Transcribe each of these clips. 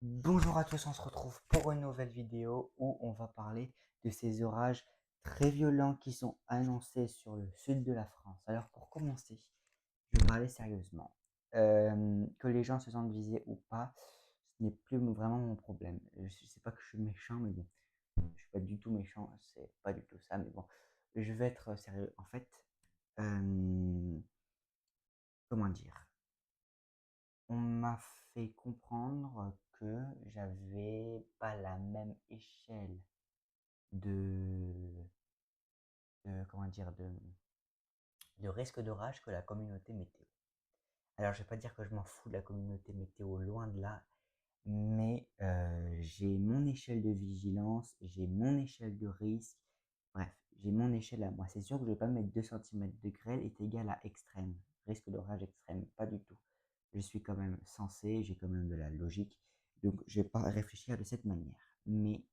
Bonjour à tous, on se retrouve pour une nouvelle vidéo où on va parler de ces orages très violents qui sont annoncés sur le sud de la France. Alors pour commencer, je vais parler sérieusement. Que les gens se sentent visés ou pas, ce n'est plus vraiment mon problème. Je sais pas que je suis méchant, mais bon, je suis pas du tout méchant, c'est pas du tout ça, mais bon, je vais être sérieux. En fait, euh, comment dire? On m'a fait comprendre que j'avais pas la même échelle de, comment dire, de risque d'orage que la communauté météo. Alors, je vais pas dire que je m'en fous de la communauté météo, loin de là, mais j'ai mon échelle de vigilance, j'ai mon échelle de risque, bref, j'ai mon échelle à moi. C'est sûr que je vais pas mettre 2 centimètres de grêle est égal à extrême, risque d'orage extrême, pas du tout. Je suis quand même sensé, j'ai quand même de la logique, donc je vais pas réfléchir de cette manière. Mais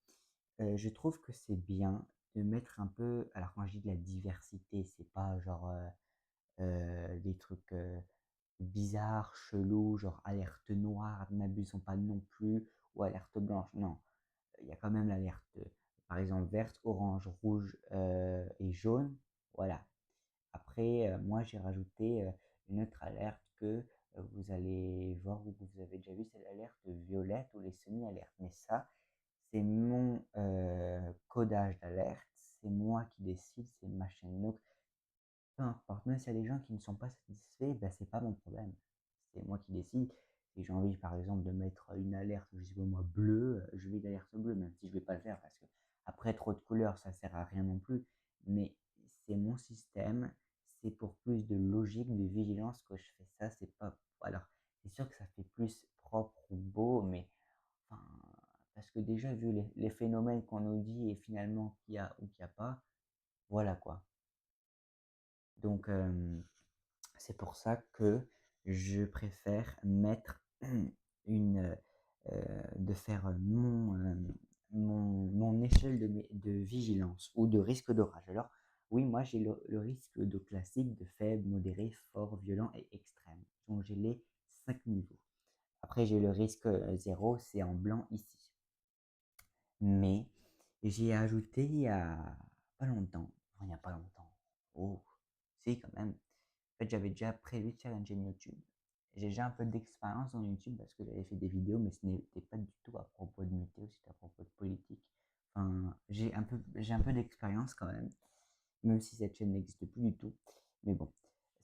je trouve que c'est bien de mettre un peu, alors quand je dis de la diversité, c'est pas genre des trucs bizarres, chelous, genre alerte noire, n'abusons pas non plus, ou alerte blanche. Non, il y a quand même l'alerte, par exemple, verte, orange, rouge et jaune. Voilà. Après, moi, j'ai rajouté une autre alerte que vous allez voir ou que vous avez déjà vu, c'est l'alerte violette ou les semi-alertes. Mais ça, c'est mon codage d'alerte, c'est moi qui décide, c'est ma chaîne. Donc, peu importe, même s'il y a des gens qui ne sont pas satisfaits, ben, c'est pas mon problème. C'est moi qui décide. Si j'ai envie, par exemple, de mettre une alerte, je sais pas moi, bleue, je mets l'alerte bleue, même si je vais pas le faire parce que après trop de couleurs, ça sert à rien non plus. Mais c'est mon système, c'est pour plus de logique, de vigilance que je fais ça. C'est pas. Alors, c'est sûr que ça fait plus propre ou beau, mais enfin, parce que déjà, vu les phénomènes qu'on nous dit et finalement qu'il y a ou qu'il n'y a pas, voilà quoi. Donc, c'est pour ça que je préfère mettre une, de faire mon échelle de vigilance ou de risque d'orage. Alors, oui, moi j'ai le risque de classique, de faible, modéré, fort, violent et extrême. Donc, j'ai les 5 niveaux. Après, j'ai le risque 0, c'est en blanc ici. Mais j'ai ajouté il y a pas longtemps, enfin, il n'y a pas longtemps, oh, si quand même. En fait, j'avais déjà prévu de faire une chaîne YouTube. J'ai déjà un peu d'expérience dans YouTube parce que j'avais fait des vidéos, mais ce n'était pas du tout à propos de météo, c'était à propos de politique. Enfin, j'ai un peu d'expérience quand même si cette chaîne n'existe plus du tout. Mais bon,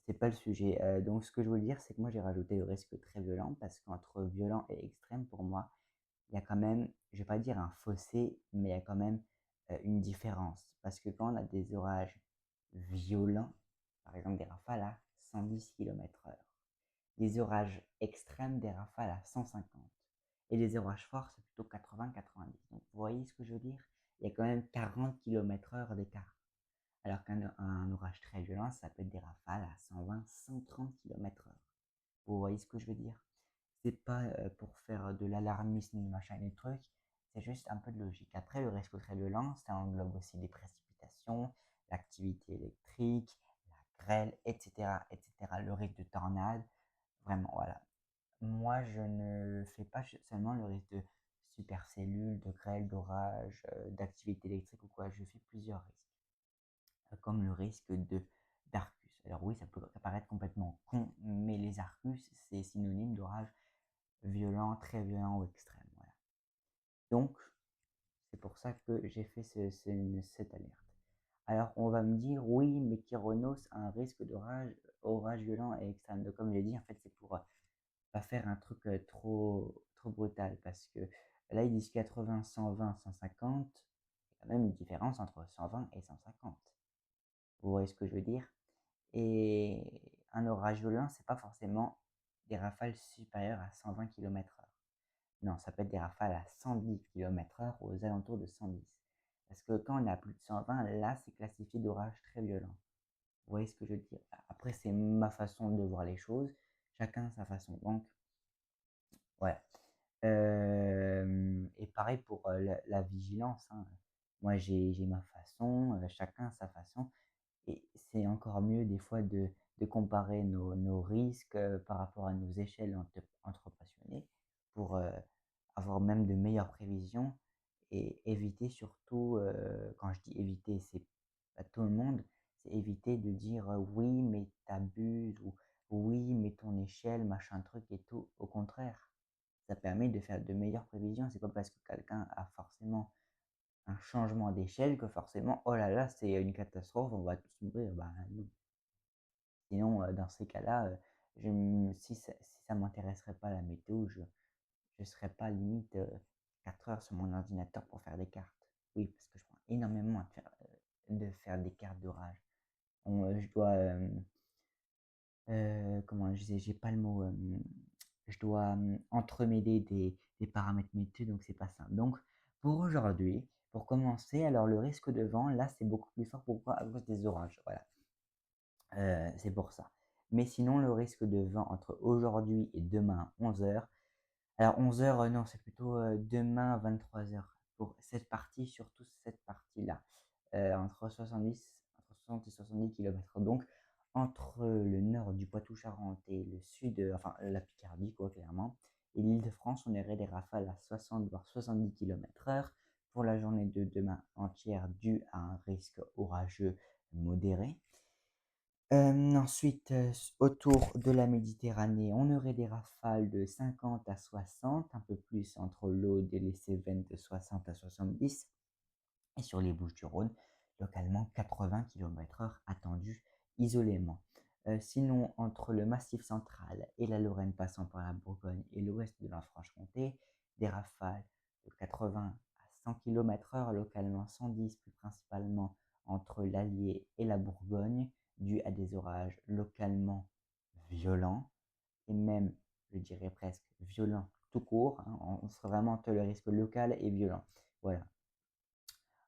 c'est pas le sujet. Donc, ce que je veux dire, c'est que moi, j'ai rajouté le risque très violent parce qu'entre violent et extrême, pour moi, il y a quand même, je vais pas dire un fossé, mais il y a quand même une différence. Parce que quand on a des orages violents, par exemple des rafales à 110 km/h, des orages extrêmes, des rafales à 150, et des orages forts, c'est plutôt 80-90. Donc vous voyez ce que je veux dire? Il y a quand même 40 km/h d'écart. Alors qu'un orage très violent, ça peut être des rafales à 120-130 km/h. Vous voyez ce que je veux dire? C'est pas pour faire de l'alarmisme, machin et des trucs, c'est juste un peu de logique. Après, le risque très violent, ça englobe aussi les précipitations, l'activité électrique, la grêle, etc., etc., le risque de tornade. Vraiment, voilà. Moi, je ne fais pas seulement le risque de supercellule, de grêle, d'orage, d'activité électrique ou quoi. Je fais plusieurs risques comme le risque de d'Arcus. Alors oui, ça peut paraître complètement con, mais les Arcus, c'est synonyme d'orage violent, très violent ou extrême. Voilà. Donc, c'est pour ça que j'ai fait cette alerte. Alors, on va me dire, oui, mais Kyronos a un risque d'orage orage violent et extrême. Donc, comme j'ai dit, en fait, c'est pour pas faire un truc trop brutal parce que là, ils disent 80, 120, 150. Il y a quand même une différence entre 120 et 150. Vous voyez ce que je veux dire? Et un orage violent, c'est pas forcément des rafales supérieures à 120 km/h. Non, ça peut être des rafales à 110 km/h ou aux alentours de 110. Parce que quand on a plus de 120, là, c'est classifié d'orage très violent. Vous voyez ce que je veux dire? Après, c'est ma façon de voir les choses. Chacun sa façon. Donc, voilà. Et pareil pour la vigilance, hein. Moi, j'ai ma façon, chacun sa façon. Et c'est encore mieux des fois de comparer nos risques par rapport à nos échelles entre passionnés pour avoir meilleures prévisions et éviter surtout, quand je dis éviter, c'est pas tout le monde, c'est éviter de dire, «Oui, mais t'abuses» ou «Oui, mais ton échelle, machin truc et tout». Au contraire, ça permet de faire de meilleures prévisions. C'est pas parce que quelqu'un a forcément un changement d'échelle que forcément, oh là là, c'est une catastrophe, on va tous mourir. Bah non. Sinon, dans ces cas-là, si ça m'intéresserait pas la météo, je serais pas limite 4 heures sur mon ordinateur pour faire des cartes. Oui, parce que je prends énormément de faire des cartes d'orage. Je dois, comment je disais, j'ai pas le mot, je dois entremêler des paramètres météo, donc c'est pas simple. Donc, pour aujourd'hui, pour commencer, alors le risque de vent, là, c'est beaucoup plus fort. Pourquoi? À cause des orages. Voilà. C'est pour ça. Mais sinon, le risque de vent entre aujourd'hui et demain 11 heures. Alors 11 heures, non, c'est plutôt, demain 23 heures. Pour cette partie, surtout cette partie-là, entre 60 et 70 kilomètres. Donc entre le nord du Poitou-Charentes et le sud, enfin la Picardie quoi, clairement, et l'Île-de-France, on aurait des rafales à 60 voire 70 km/h pour la journée de demain entière, due à un risque orageux modéré. Ensuite, autour de la Méditerranée, on aurait des rafales de 50 à 60, un peu plus entre l'Aude et les Cévennes de 60 à 70, et sur les Bouches-du-Rhône, localement 80 km/h attendus isolément. Sinon, entre le Massif central et la Lorraine passant par la Bourgogne et l'ouest de la Franche-Comté, des rafales de 80 à 100 km/h, localement 110 plus principalement entre l'Allier et la Bourgogne, dû à des orages localement violents, et même, je dirais presque violents tout court, hein, on serait vraiment entre le risque local et violent. Voilà.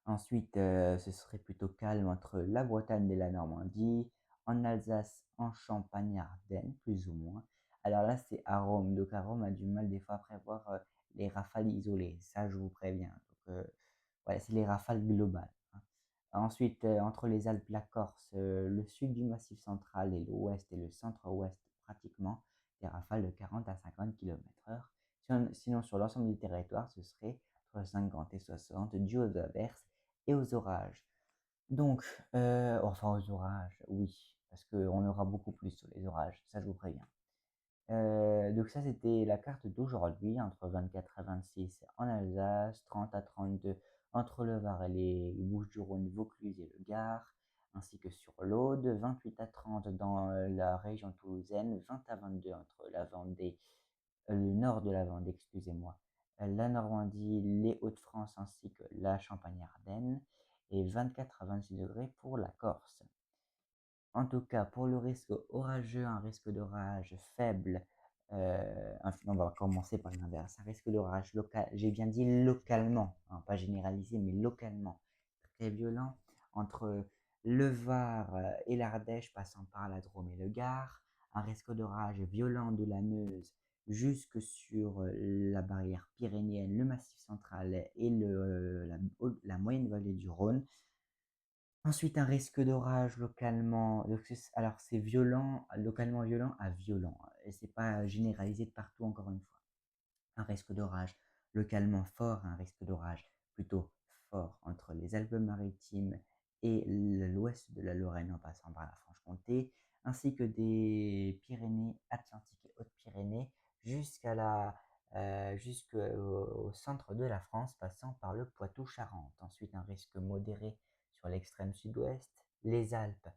Ensuite, ce serait plutôt calme entre la Bretagne et la Normandie, en Alsace, en Champagne-Ardenne, plus ou moins. Alors là, c'est à Rome. Donc à Rome, on a du mal des fois à prévoir les rafales isolées. Ça, je vous préviens. Donc, ouais, c'est les rafales globales, hein. Ensuite, entre les Alpes, la Corse, le sud du Massif central et l'ouest et le centre-ouest, pratiquement, des rafales de 40 à 50 km/h. Sinon, sur l'ensemble du territoire, ce serait entre 50 et 60, dû aux averses et aux orages. Donc, enfin aux orages, oui, parce qu'on aura beaucoup plus sur les orages, ça je vous préviens. Donc ça, c'était la carte d'aujourd'hui, entre 24 à 26 en Alsace, 30 à 32 entre le Var et les Bouches-du-Rhône, Vaucluse et le Gard, ainsi que sur l'Aude, 28 à 30 dans la région toulousaine, 20 à 22 entre la Vendée, le nord de la Vendée, excusez-moi, la Normandie, les Hauts-de-France ainsi que la Champagne-Ardenne, et 24 à 26 degrés pour la Corse. En tout cas, pour le risque orageux, un risque d'orage faible, on va commencer par l'inverse. Un risque d'orage local, j'ai bien dit localement, hein, pas généralisé, mais localement, très violent, entre le Var et l'Ardèche, passant par la Drôme et le Gard. Un risque d'orage violent de la Meuse jusque sur la barrière pyrénéenne, le Massif central et la moyenne vallée du Rhône. Ensuite, un risque d'orage localement. Alors, c'est violent, localement violent à violent, hein, et c'est pas généralisé de partout, encore une fois. Un risque d'orage localement fort, un risque d'orage plutôt fort entre les Alpes-Maritimes et l'ouest de la Lorraine en passant par la Franche-Comté, ainsi que des Pyrénées Atlantiques et Hautes-Pyrénées jusqu'au centre de la France, passant par le Poitou-Charentes. Ensuite, un risque modéré sur l'extrême sud-ouest, les Alpes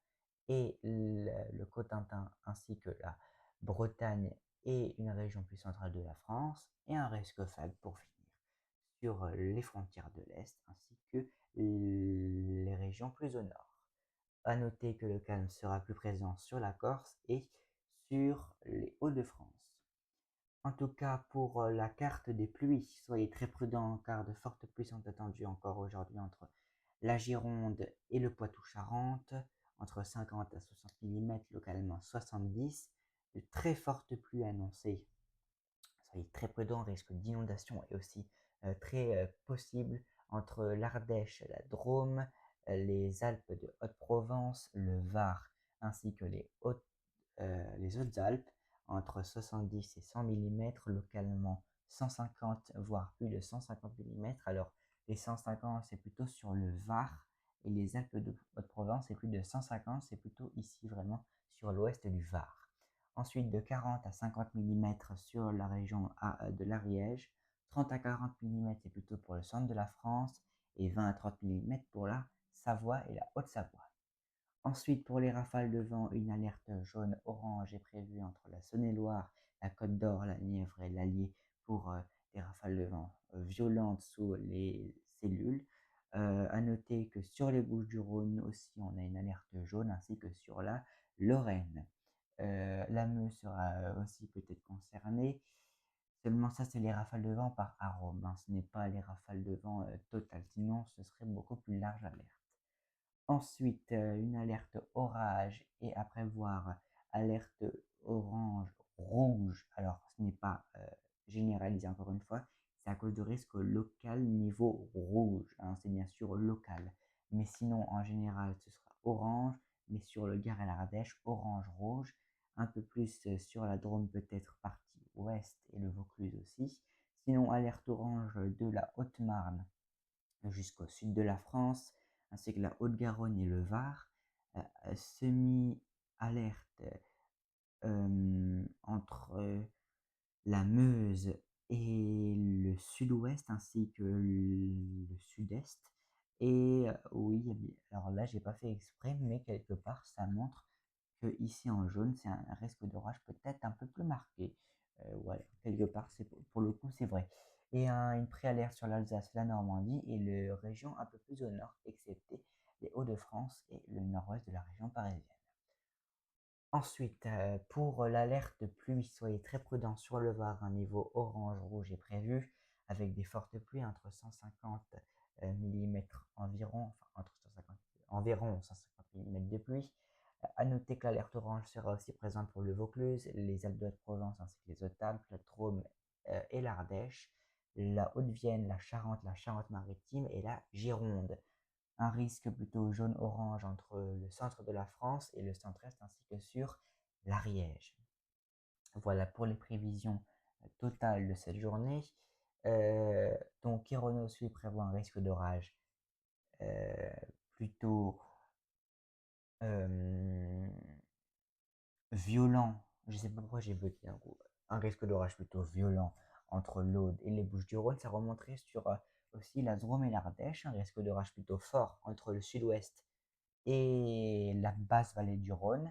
et le Cotentin, ainsi que la Bretagne et une région plus centrale de la France, et un risque faible pour finir sur les frontières de l'Est, ainsi que les régions plus au nord. À noter que le calme sera plus présent sur la Corse et sur les Hauts-de-France. En tout cas, pour la carte des pluies, soyez très prudents car de fortes pluies sont attendues encore aujourd'hui entre la Gironde et le Poitou-Charentes, entre 50 à 60 mm, localement 70. De très fortes pluies annoncées. Soyez très prudents, risque d'inondation est aussi très possible entre l'Ardèche, la Drôme, les Alpes de Haute-Provence, le Var, ainsi que les Hautes-Alpes, entre 70 et 100 mm, localement 150 voire plus de 150 millimètres. Alors les 150 c'est plutôt sur le Var et les Alpes de Haute-Provence c'est plus de 150, c'est plutôt ici vraiment sur l'ouest du Var. Ensuite de 40 à 50 millimètres sur la région de l'Ariège, 30 à 40 millimètres c'est plutôt pour le centre de la France et 20 à 30 millimètres pour la Savoie et la Haute-Savoie. Ensuite, pour les rafales de vent, une alerte jaune-orange est prévue entre la Saône-et-Loire, la Côte d'Or, la Nièvre et l'Allier pour des rafales de vent violentes sous les cellules. À noter que sur les Bouches-du-Rhône aussi, on a une alerte jaune ainsi que sur la Lorraine. La Meuse sera aussi peut-être concernée. Seulement ça, c'est les rafales de vent par arôme, hein. Ce n'est pas les rafales de vent totales, sinon ce serait beaucoup plus large alerte. Ensuite, une alerte orage et à prévoir alerte orange, rouge. Alors, ce n'est pas généralisé encore une fois, c'est à cause de risque local niveau rouge, hein, c'est bien sûr local. Mais sinon, en général, ce sera orange, mais sur le Gard et l'Ardèche, orange-rouge. Un peu plus sur la Drôme, peut-être partie ouest et le Vaucluse aussi. Sinon, alerte orange de la Haute-Marne jusqu'au sud de la France, ainsi que la Haute-Garonne et le Var. Semi-alerte entre la Meuse et le sud-ouest, ainsi que le sud-est. Et oui, alors là, j'ai pas fait exprès, mais quelque part, ça montre que ici en jaune, c'est un risque d'orage peut-être un peu plus marqué. Voilà, quelque part, c'est pour le coup, c'est vrai. Et une préalerte sur l'Alsace, la Normandie et les régions un peu plus au nord, excepté les Hauts-de-France et le nord-ouest de la région parisienne. Ensuite, pour l'alerte pluie, soyez très prudents sur le Var, un niveau orange-rouge est prévu, avec des fortes pluies entre 150 millimètres environ, enfin entre 150, environ 150 millimètres de pluie. À noter que l'alerte orange sera aussi présente pour le Vaucluse, les Alpes de Haute-Provence ainsi que les Hautes-Alpes, la Drôme et l'Ardèche, la Haute-Vienne, la Charente-Maritime et la Gironde. Un risque plutôt jaune-orange entre le centre de la France et le centre-est ainsi que sur l'Ariège. Voilà pour les prévisions totales de cette journée. Donc Kyronos lui prévoit un risque d'orage euh, plutôt violent. Je ne sais pas pourquoi j'ai bloqué un coup. Un risque d'orage plutôt violent entre l'Aude et les Bouches-du-Rhône. Ça remonterait sur aussi la Drôme et l'Ardèche. Un risque d'orage plutôt fort entre le sud-ouest et la basse vallée du Rhône,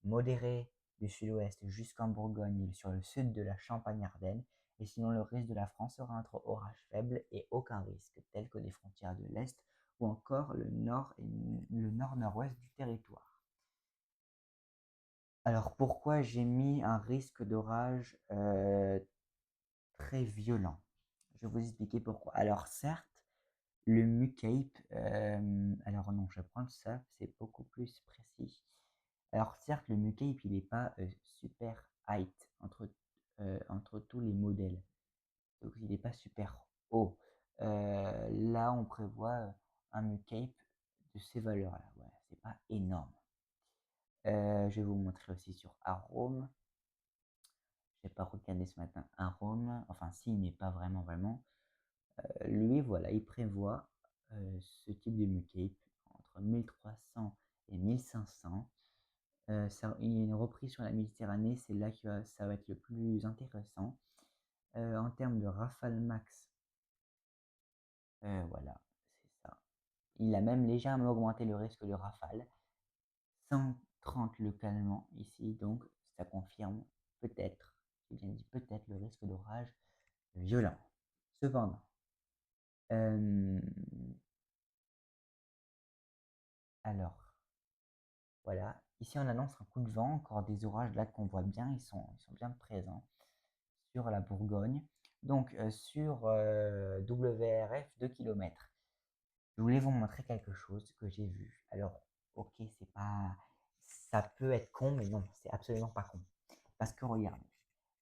modéré du sud-ouest jusqu'en Bourgogne sur le sud de la Champagne-Ardenne, et sinon le reste de la France sera entre orages faibles et aucun risque, tels que les frontières de l'Est ou encore le nord et le nord-nord-ouest du territoire. Alors pourquoi j'ai mis un risque d'orage très violent? Je vais vous expliquer pourquoi. Alors certes, le MUCAPE, alors non, je vais prendre ça, c'est beaucoup plus précis. Alors certes, le MUCAPE, il n'est pas super height entre tous les modèles. Donc il n'est pas super haut. Là, on prévoit un MUCAPE de ces valeurs-là. Ouais, c'est pas énorme. Je vais vous montrer aussi sur Arome. Je n'ai pas regardé ce matin Arome. Enfin si, mais pas vraiment. Lui, voilà, il prévoit ce type de MUCAPE entre 1300 et 1500. Il y a une reprise sur la Méditerranée, c'est là que ça va être le plus intéressant. En termes de rafale max, voilà, c'est ça. Il a même légèrement augmenté le risque de rafale. 130 localement ici, donc ça confirme peut-être, j'ai bien dit peut-être, le risque d'orage violent. Cependant, alors, voilà, ici on annonce un coup de vent, encore des orages là qu'on voit bien, ils sont bien présents sur la Bourgogne. Donc sur WRF 2 km, je voulais vous montrer quelque chose que j'ai vu. Alors, ok, c'est pas, ça peut être con, mais non, c'est absolument pas con. Parce que regardez,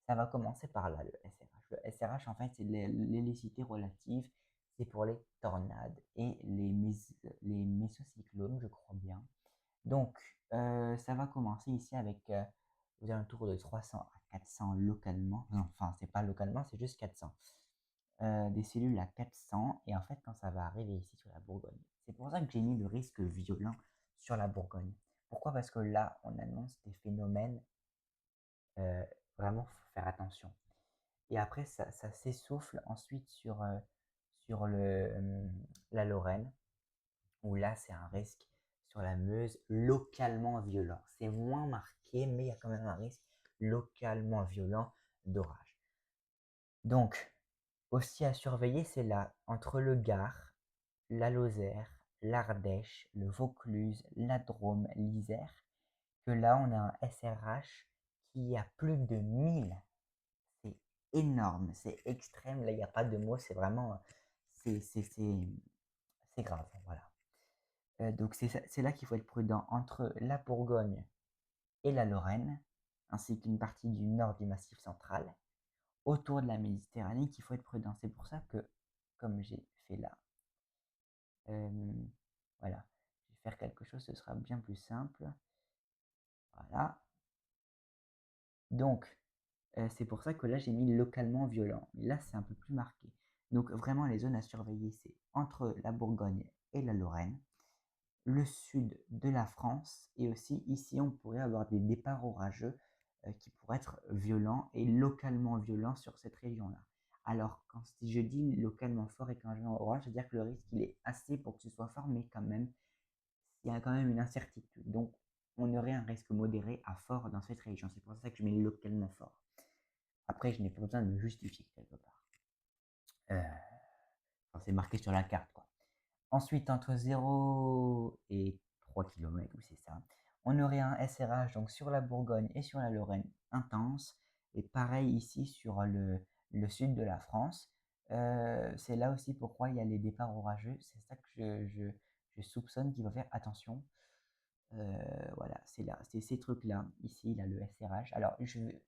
ça va commencer par là, le SRH. Le SRH, en fait, c'est l'hélicité relative. C'est pour les tornades et les mésocyclones, je crois bien. Donc, ça va commencer ici avec aux alentours de 300 à 400 localement. Non, enfin, c'est pas localement, c'est juste 400. Des cellules à 400 et en fait, quand ça va arriver ici sur la Bourgogne, c'est pour ça que j'ai mis le risque violent sur la Bourgogne. Pourquoi? Parce que là, on annonce des phénomènes, heu, vraiment, faut faire attention et après ça s'essouffle ensuite sur la Lorraine, où là, c'est un risque sur la Meuse localement violent. C'est moins marqué, mais il y a quand même un risque localement violent d'orage. Donc, aussi à surveiller, c'est là, entre le Gard, la Lozère, l'Ardèche, le Vaucluse, la Drôme, l'Isère, que là, on a un SRH qui a plus de 1000. C'est énorme, c'est extrême. Là, il n'y a pas de mots, c'est vraiment, c'est grave, voilà. Donc c'est là qu'il faut être prudent entre la Bourgogne et la Lorraine, ainsi qu'une partie du nord du Massif central, autour de la Méditerranée, qu'il faut être prudent. C'est pour ça que, comme j'ai fait là, voilà, je vais faire quelque chose, ce sera bien plus simple. Voilà. Donc, c'est pour ça que là, j'ai mis localement violent. Mais là, c'est un peu plus marqué. Donc, vraiment, les zones à surveiller, c'est entre la Bourgogne et la Lorraine, le sud de la France, et aussi ici, on pourrait avoir des départs orageux qui pourraient être violents et localement violents sur cette région-là. Alors, quand si je dis localement fort et quand je dis orage, c'est-à-dire que le risque, il est assez pour que ce soit fort, mais quand même, il y a quand même une incertitude. Donc, on aurait un risque modéré à fort dans cette région. C'est pour ça que je mets localement fort. Après, je n'ai pas besoin de me justifier quelque part. Enfin, c'est marqué sur la carte, quoi. Ensuite, entre 0 et 3 km, oui, c'est ça, on aurait un SRH donc sur la Bourgogne et sur la Lorraine intense. Et pareil ici sur le sud de la France. C'est là aussi pourquoi il y a les départs orageux. C'est ça que je soupçonne qu'il va faire attention. Voilà, c'est là, c'est ces trucs-là. Ici, il a le SRH. Alors,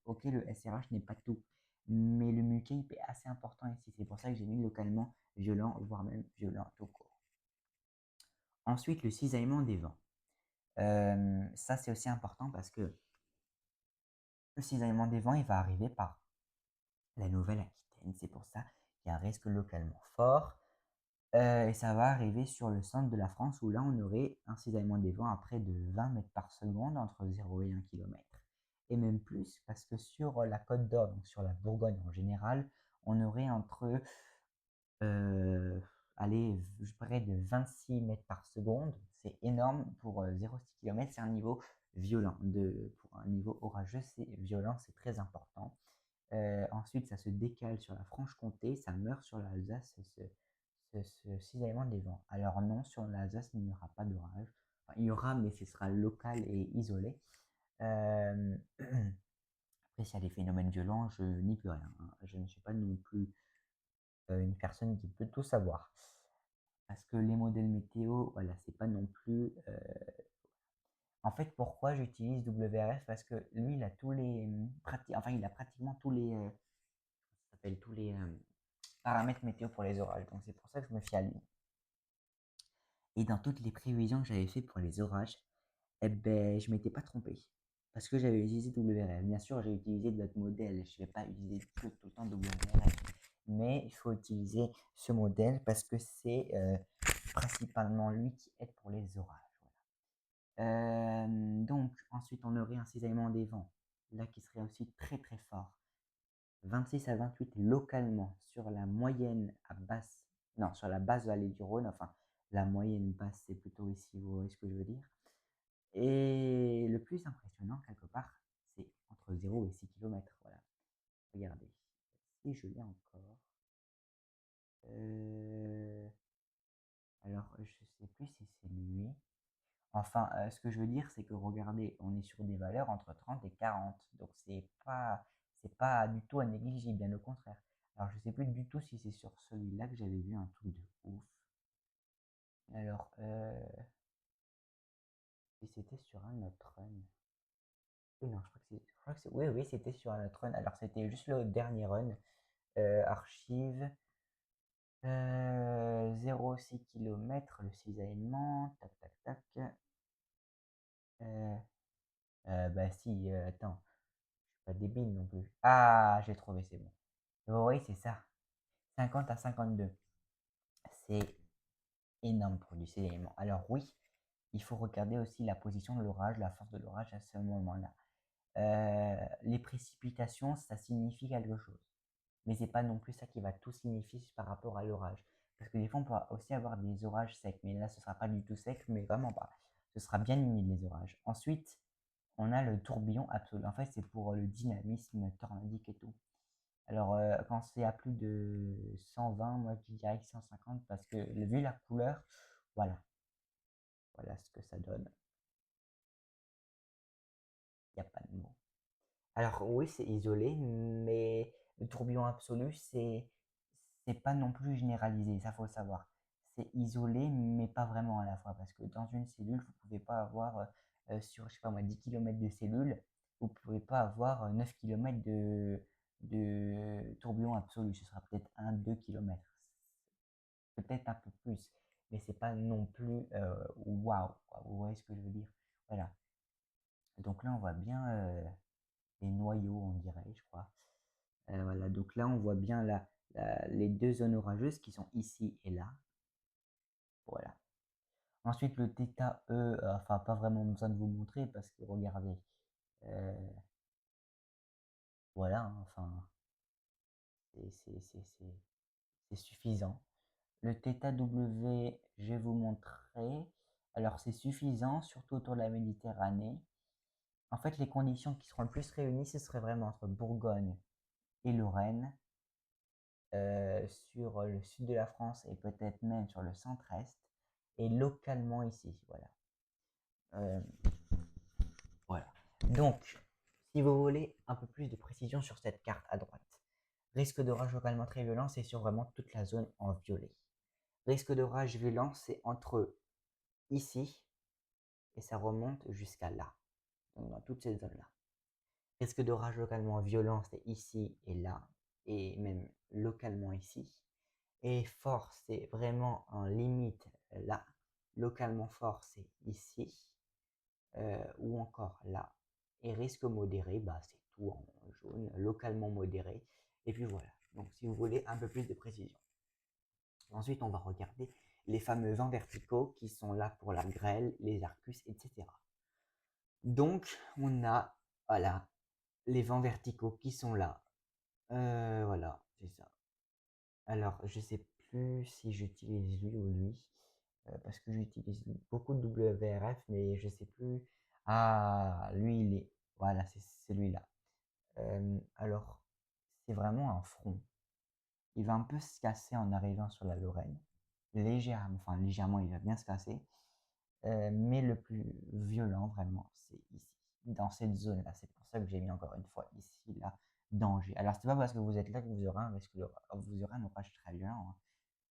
ok, le SRH n'est pas tout, mais le MUCAPE est assez important ici. C'est pour ça que j'ai mis localement violent, voire même violent tout court. Ensuite, le cisaillement des vents. Ça, c'est aussi important parce que le cisaillement des vents, il va arriver par la Nouvelle-Aquitaine. C'est pour ça qu'il y a un risque localement fort. Et ça va arriver sur le centre de la France où là, on aurait un cisaillement des vents à près de 20 mètres par seconde, entre 0 et 1 km. Et même plus, parce que sur la Côte d'Or, donc sur la Bourgogne en général, on aurait entre, allez, près de 26 mètres par seconde. C'est énorme pour 0,6 km, c'est un niveau violent. Pour un niveau orageux, c'est violent, c'est très important. Ensuite, ça se décale sur la Franche-Comté, ça meurt sur l'Alsace, ce cisaillement des vents. Alors non, sur l'Alsace, il n'y aura pas d'orage. Enfin, il y aura, mais ce sera local et isolé. Après, s'il y a des phénomènes violents, je n'y peux rien, hein. Je ne suis pas non plus une personne qui peut tout savoir. Parce que les modèles météo, voilà, c'est pas non plus. En fait, pourquoi j'utilise WRF? Parce que lui, il a tous les. Enfin, il a pratiquement tous les. Ça s'appelle tous les paramètres météo pour les orages. Donc, c'est pour ça que je me fie à lui. Et dans toutes les prévisions que j'avais fait pour les orages, eh ben, je m'étais pas trompé. Parce que j'avais utilisé WRF. Bien sûr, j'ai utilisé d'autres modèles. Je ne vais pas utiliser tout le temps WRF. Mais il faut utiliser ce modèle parce que c'est principalement lui qui aide pour les orages. Voilà. Donc, ensuite, on aurait un cisaillement des vents. Là, qui serait aussi très très fort. 26 à 28 localement sur la moyenne à basse, non, sur la basse vallée du Rhône, enfin, la moyenne basse, c'est plutôt ici, vous voyez ce que je veux dire. Et le plus impressionnant, quelque part, c'est entre 0 et 6 km. Voilà. Regardez. Si je l'ai encore. Alors, je sais plus si c'est lui. Enfin, ce que je veux dire, c'est que regardez, on est sur des valeurs entre 30 et 40. Donc, c'est pas du tout à négliger, bien au contraire. Alors, je sais plus du tout si c'est sur celui-là que j'avais vu un truc de ouf. Alors, si c'était sur un autre run. Oui, non, je crois que c'est, oui, oui, c'était sur un autre run. Alors, c'était juste le dernier run. Archive. 0,6 km, le cisaillement. Tac, tac, tac. Bah si, attends. Pas débile non plus. Ah, j'ai trouvé, c'est bon. Oui, c'est ça. 50 à 52. C'est énorme pour du élément. Alors oui, il faut regarder aussi la position de l'orage, la force de l'orage à ce moment-là. Les précipitations, ça signifie quelque chose. Mais c'est pas non plus ça qui va tout signifier par rapport à l'orage. Parce que des fois, on peut aussi avoir des orages secs. Mais là, ce sera pas du tout sec, mais vraiment pas. Ce sera bien humide, les orages. Ensuite, on a le tourbillon absolu. En fait, c'est pour le dynamisme tornadique et tout. Alors, quand c'est à plus de 120, moi je dirais 150 parce que vu la couleur, voilà, voilà ce que ça donne. Il n'y a pas de mots. Alors oui, c'est isolé, mais le tourbillon absolu, c'est pas non plus généralisé, ça faut le savoir. C'est isolé, mais pas vraiment à la fois, parce que dans une cellule, vous pouvez pas avoir sur, je sais pas moi, 10 km de cellule, vous pouvez pas avoir 9 km de tourbillon absolu. Ce sera peut-être 1-2 km, peut-être un peu plus, mais c'est pas non plus waouh, wow, vous voyez ce que je veux dire? Voilà. Donc là, on voit bien les noyaux, on dirait, je crois. Voilà, donc là, on voit bien les deux zones orageuses qui sont ici et là. Voilà. Ensuite, le θ E, enfin, pas vraiment besoin de vous montrer parce que regardez, euh, voilà, hein, enfin, c'est suffisant. Le θ W, je vais vous montrer. Alors, c'est suffisant, surtout autour de la Méditerranée. En fait, les conditions qui seront le plus réunies, ce serait vraiment entre Bourgogne et Lorraine, sur le sud de la France et peut-être même sur le centre-est, et localement ici. Voilà. Euh, voilà. Donc, si vous voulez un peu plus de précision sur cette carte à droite, risque d'orage localement très violent, c'est sur vraiment toute la zone en violet. Risque d'orage violent, c'est entre ici et ça remonte jusqu'à là, donc dans toutes ces zones-là. Risque d'orage localement violent, c'est ici et là, et même localement ici. Et fort, c'est vraiment en limite là. Localement fort, c'est ici, ou encore là. Et risque modéré, bah, c'est tout en jaune, localement modéré. Et puis voilà. Donc si vous voulez un peu plus de précision. Ensuite, on va regarder les fameux vents verticaux qui sont là pour la grêle, les arcus, etc. Donc, on a, voilà, les vents verticaux qui sont là. Voilà, c'est ça. Alors, je sais plus si j'utilise lui ou lui, parce que j'utilise beaucoup de WRF, mais je sais plus. Ah, lui, il est. Voilà, c'est celui-là. Alors, c'est vraiment un front. Il va un peu se casser en arrivant sur la Lorraine. Légèrement, enfin légèrement, il va bien se casser. Mais le plus violent, vraiment, c'est ici, dans cette zone-là. C'est pour ça que j'ai mis encore une fois ici, là, danger. Alors, c'est pas parce que vous êtes là que vous aurez un risque vous aurez un orage très violent, hein.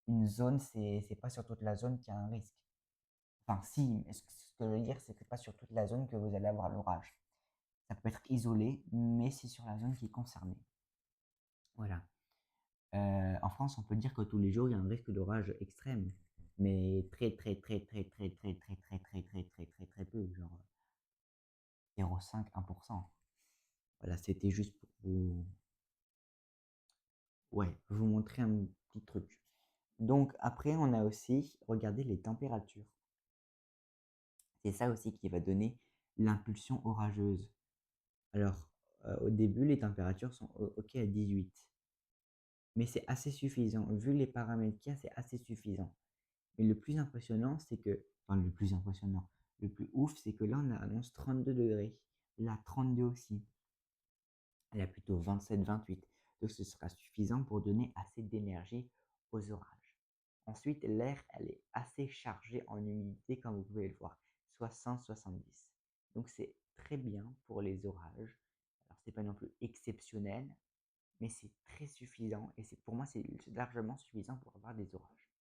Une zone, c'est pas sur toute la zone qu'il y a un risque. Enfin, si, mais ce que je veux dire, c'est que pas sur toute la zone que vous allez avoir l'orage. Ça peut être isolé, mais c'est sur la zone qui est concernée. Voilà. En France, on peut dire que tous les jours, il y a un risque d'orage extrême, mais très, très, très, très, très, très, très, très, très, très, très, très, très peu, genre 0,5, 1%. Voilà, c'était juste pour vous, ouais, vous montrer un petit truc. Donc après, on a aussi regardé les températures. C'est ça aussi qui va donner l'impulsion orageuse. Alors, au début, les températures sont OK à 18. Mais c'est assez suffisant. Vu les paramètres qu'il y a, c'est assez suffisant. Mais le plus impressionnant, c'est que, enfin le plus impressionnant, le plus ouf, c'est que là, on annonce 32 degrés. Là, 32 aussi. Là, plutôt 27, 28. Donc, ce sera suffisant pour donner assez d'énergie aux orages. Ensuite, l'air, elle est assez chargée en humidité, comme vous pouvez le voir, 60-70. Donc, c'est très bien pour les orages. Alors, c'est pas non plus exceptionnel, mais c'est très suffisant. Et pour moi, c'est largement suffisant pour avoir des orages.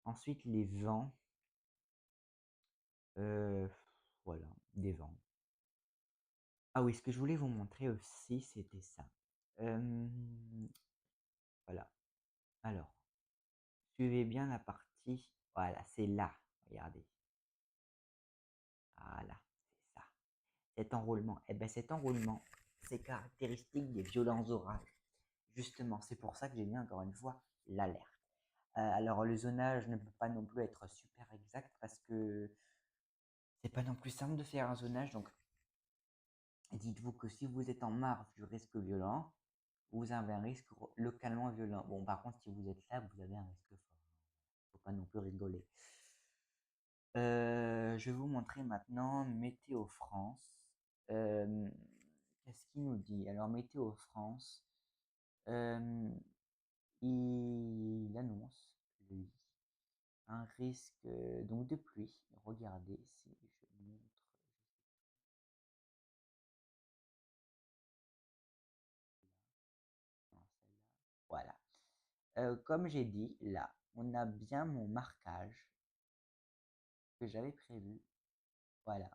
Ensuite, les vents. Euh, voilà, des vents. Ah oui, ce que je voulais vous montrer aussi, c'était ça. Euh, voilà. Alors, suivez bien la partie. Voilà, c'est là. Regardez. Voilà, c'est ça. Cet enroulement. Eh bien, cet enroulement, c'est caractéristique des violents orages. Justement, c'est pour ça que j'ai mis encore une fois l'alerte. Alors le zonage ne peut pas non plus être super exact parce que c'est pas non plus simple de faire un zonage. Donc dites-vous que si vous êtes en marge du risque violent, vous avez un risque localement violent. Bon, par contre, si vous êtes là, vous avez un risque fort. Faut pas non plus rigoler. Je vais vous montrer maintenant Météo France. Euh, Qu'est-ce qu'il nous dit? Alors, Météo France, euh, il annonce, lui, un risque donc de pluie. Regardez si je montre. Non, celle-là. Voilà. Comme j'ai dit, là, on a bien mon marquage que j'avais prévu. Voilà.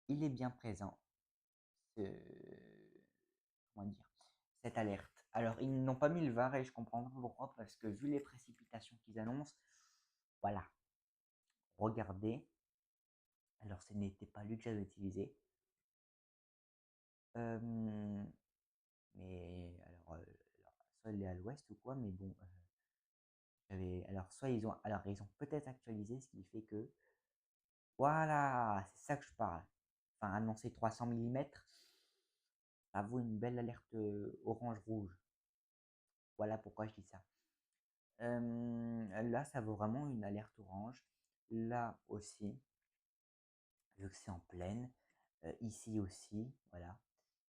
Il est bien présent. Ce... Comment dire? Cette alerte. Alors, ils n'ont pas mis le VAR et je comprends pas pourquoi, parce que vu les précipitations qu'ils annoncent, voilà. Regardez. Alors, ce n'était pas lui que j'avais utilisé. Euh, mais alors, soit il est à l'ouest ou quoi, mais bon, alors soit ils ont peut-être actualisé, ce qui fait que, voilà, c'est ça que je parle. Enfin, annoncer 300 mm, ça vaut une belle alerte orange-rouge. Voilà pourquoi je dis ça. Là, ça vaut vraiment une alerte orange. Là aussi, vu que c'est en plaine. Ici aussi, voilà.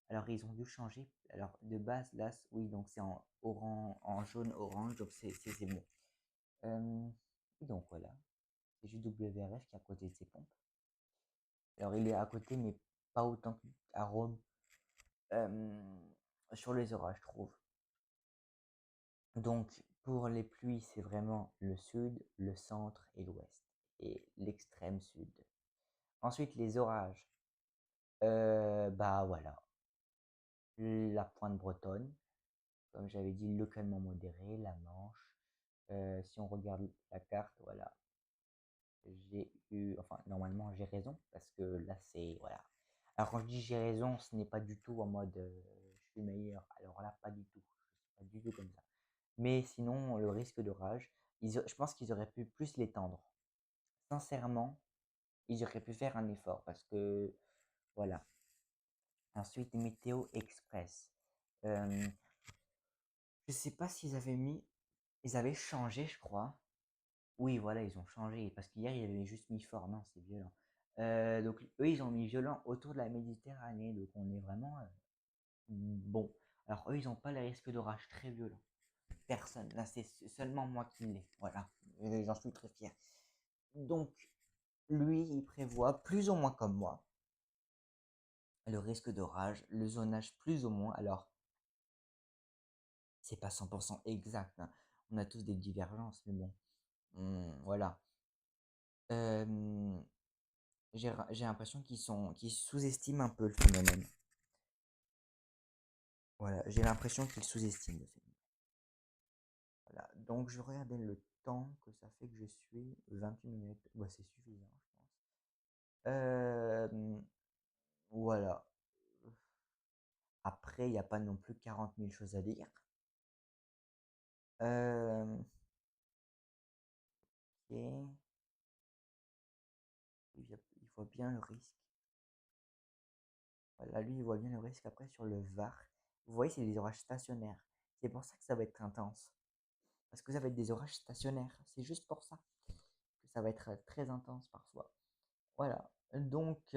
Alors, ils ont dû changer. Alors, de base, là, oui, donc c'est en orange, en jaune-orange, donc c'est bon. Et donc, voilà. C'est juste WRF qui est à côté de ces pompes. Alors, il est à côté, mais pas autant qu'à Rome. Sur les orages, je trouve. Donc, pour les pluies, c'est vraiment le sud, le centre et l'ouest. Et l'extrême sud. Ensuite, les orages. Bah voilà. La pointe bretonne, comme j'avais dit, localement modéré, la Manche. Si on regarde la carte, voilà, j'ai eu, enfin, normalement, j'ai raison, parce que là, c'est, voilà. Alors, quand je dis j'ai raison, ce n'est pas du tout en mode je suis meilleur. Alors là, pas du tout. Pas du tout comme ça. Mais sinon, le risque d'orage, je pense qu'ils auraient pu plus l'étendre. Sincèrement, ils auraient pu faire un effort, parce que, voilà. Ensuite, Météo Express. Je sais pas s'ils avaient mis, ils avaient changé, je crois. Oui, voilà, ils ont changé parce qu'hier ils avaient juste mis fort, non, c'est violent. Donc eux, ils ont mis violent autour de la Méditerranée, donc on est vraiment bon. Alors eux, ils n'ont pas les risques d'orage très violents. Personne. Là, c'est seulement moi qui l'ai. Voilà, et j'en suis très fier. Donc lui, il prévoit plus ou moins comme moi le risque d'orage, le zonage plus ou moins. Alors c'est pas 100% exact, hein. On a tous des divergences, mais bon. Voilà. Euh, j'ai l'impression qu'ils sous-estiment un peu le phénomène. Voilà, j'ai l'impression qu'ils sous-estiment le phénomène. Voilà, donc je regardais le temps que ça fait que je suis 28 minutes. Bah, c'est suffisant, je pense. Voilà. Après, il n'y a pas non plus 40 000 choses à dire. Euh, ok. Il voit bien le risque. Voilà, lui, il voit bien le risque. Après, sur le VAR, vous voyez, c'est des orages stationnaires. C'est pour ça que ça va être intense. Parce que ça va être des orages stationnaires. C'est juste pour ça que ça va être très intense parfois. Voilà. Donc,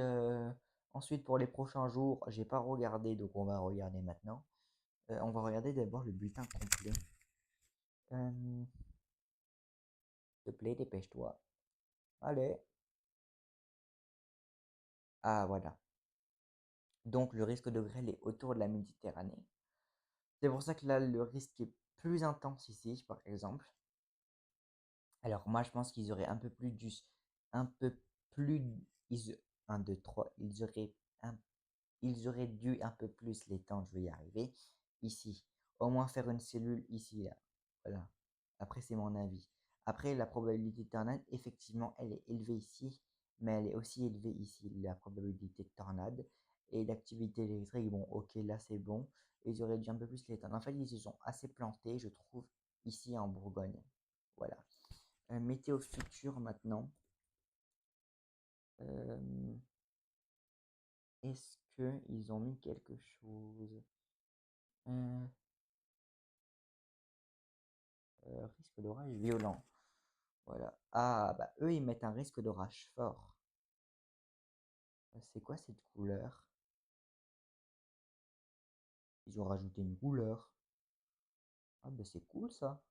ensuite, pour les prochains jours, j'ai pas regardé, donc on va regarder maintenant. On va regarder d'abord le bulletin complet. S'il te plaît, dépêche-toi. Allez. Ah, voilà. Donc, le risque de grêle est autour de la Méditerranée. C'est pour ça que là, le risque est plus intense ici, par exemple. Alors, moi, je pense qu'ils auraient un peu plus un peu plus, 1, 2, 3, ils auraient dû un peu plus l'étendre, je vais y arriver, ici. Au moins faire une cellule ici, là. Voilà. Après, c'est mon avis. Après, la probabilité de tornade, effectivement, elle est élevée ici, mais elle est aussi élevée ici, la probabilité de tornade. et d'activité électrique. Bon, ok, là c'est bon. Ils auraient dû un peu plus l'étendre. En fait, ils se sont assez plantés, je trouve, ici en Bourgogne. Voilà. Météo future maintenant. Euh, Est-ce qu'ils ont mis quelque chose? Euh, Risque d'orage violent. Voilà. Ah, bah eux, ils mettent un risque d'orage fort. C'est quoi cette couleur? Ils ont rajouté une couleur. Ah, bah c'est cool ça.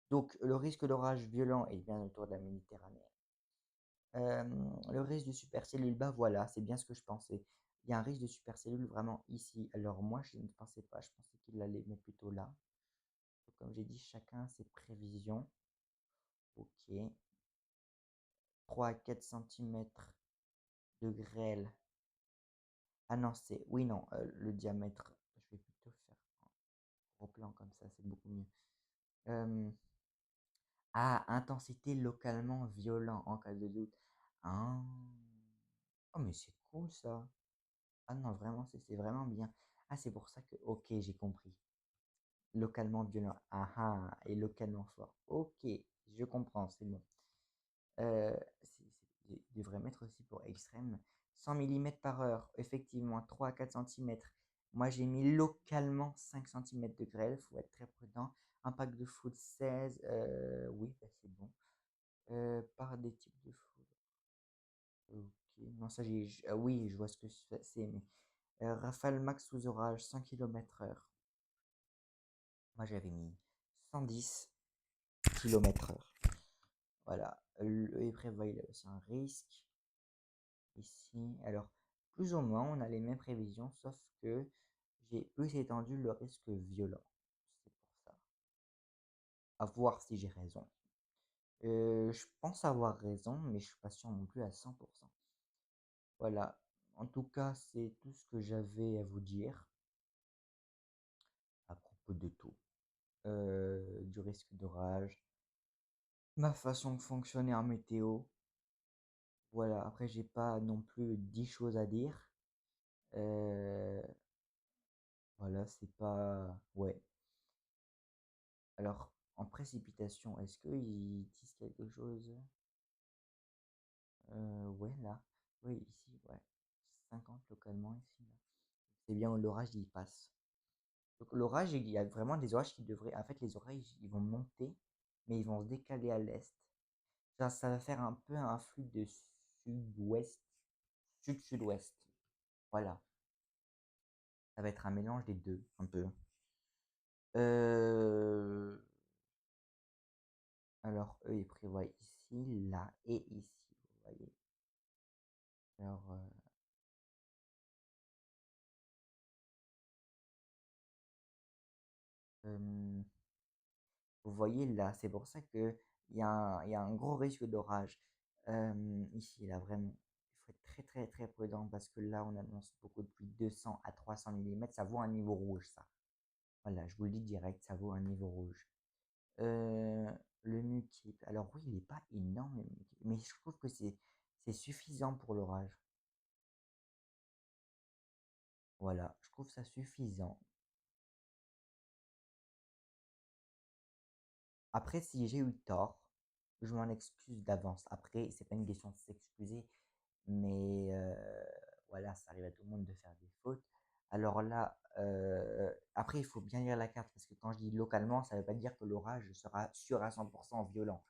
Donc, le risque d'orage violent est bien autour de la Méditerranée. Euh, le risque de supercellule, bah voilà, c'est bien ce que je pensais. Il y a un risque de supercellule vraiment ici. Alors moi, je ne pensais pas, je pensais qu'il allait mettre plutôt là. Donc, comme j'ai dit, chacun a ses prévisions. Ok. 3 à 4 centimètres de grêle. Ah non, c'est... Oui, non, le diamètre. Je vais plutôt faire un gros plan comme ça, c'est beaucoup mieux. Euh, Ah, intensité localement violent en cas de doute. Ah. Oh, mais c'est cool ça. Ah non, vraiment, c'est vraiment bien. Ah, c'est pour ça que... Ok, j'ai compris. Localement violent. Ah ah, et localement fort. Ok, je comprends, c'est bon. Il devrait mettre aussi pour extrême 100 millimètres par heure, effectivement 3 à 4 centimètres. Moi j'ai mis localement 5 centimètres de grêle, il faut être très prudent. Impact de foudre 16, oui, bah, c'est bon. Par des types de foudre. Ok, non, ça oui, je vois ce que c'est, mais rafale max sous orage 100 km/h. Moi j'avais mis 110 km/h. Voilà, il prévoit il a aussi un risque. Ici, alors, plus ou moins, on a les mêmes prévisions, sauf que j'ai plus étendu le risque violent. C'est pour ça. À voir si j'ai raison. Je pense avoir raison, mais je suis pas sûr non plus à 100%. Voilà. En tout cas, c'est tout ce que j'avais à vous dire à propos de tout. Du risque d'orage, ma façon de fonctionner en météo. Voilà. Après, j'ai pas non plus 10 choses à dire. Euh, voilà, c'est pas... Ouais. Alors, en précipitation, est-ce qu'ils disent quelque chose? Ouais, là. Oui, ici, ouais. 50 localement, ici, là. C'est bien où l'orage, il passe. Donc, l'orage, il y a vraiment des orages qui devraient. En fait, les orages, ils vont monter, mais ils vont se décaler à l'est. Ça va faire un peu un flux de sud-ouest, sud-sud-ouest. Voilà. Ça va être un mélange des deux, un peu. Euh, Alors, eux, ils prévoient ici, là et ici. Vous voyez. Alors, euh, vous voyez là, c'est pour ça que il y a un gros risque d'orage. Ici, là, vraiment, il faut être très, très, très prudent parce que là, on annonce beaucoup de pluie, 200 à 300 millimètres. Ça vaut un niveau rouge, ça. Voilà, je vous le dis direct, ça vaut un niveau rouge. Euh, le multiple. Alors oui, il n'est pas énorme, le multiple, mais je trouve que c'est suffisant pour l'orage. Voilà, je trouve ça suffisant. Après, si j'ai eu tort, je m'en excuse d'avance. Après, c'est pas une question de s'excuser, mais voilà, ça arrive à tout le monde de faire des fautes. Alors là, après, il faut bien lire la carte, parce que quand je dis localement, ça ne veut pas dire que l'orage sera sûr à 100% violent.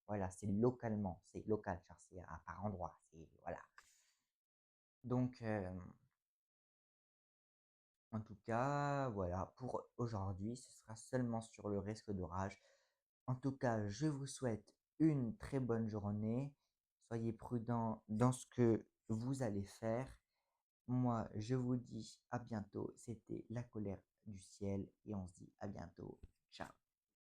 Voilà, c'est localement, c'est local, genre c'est par endroit, c'est voilà. Donc, en tout cas, voilà, pour aujourd'hui, ce sera seulement sur le risque d'orage. En tout cas, je vous souhaite une très bonne journée. Soyez prudents dans ce que vous allez faire. Moi, je vous dis à bientôt. C'était La colère du ciel et on se dit à bientôt. Ciao.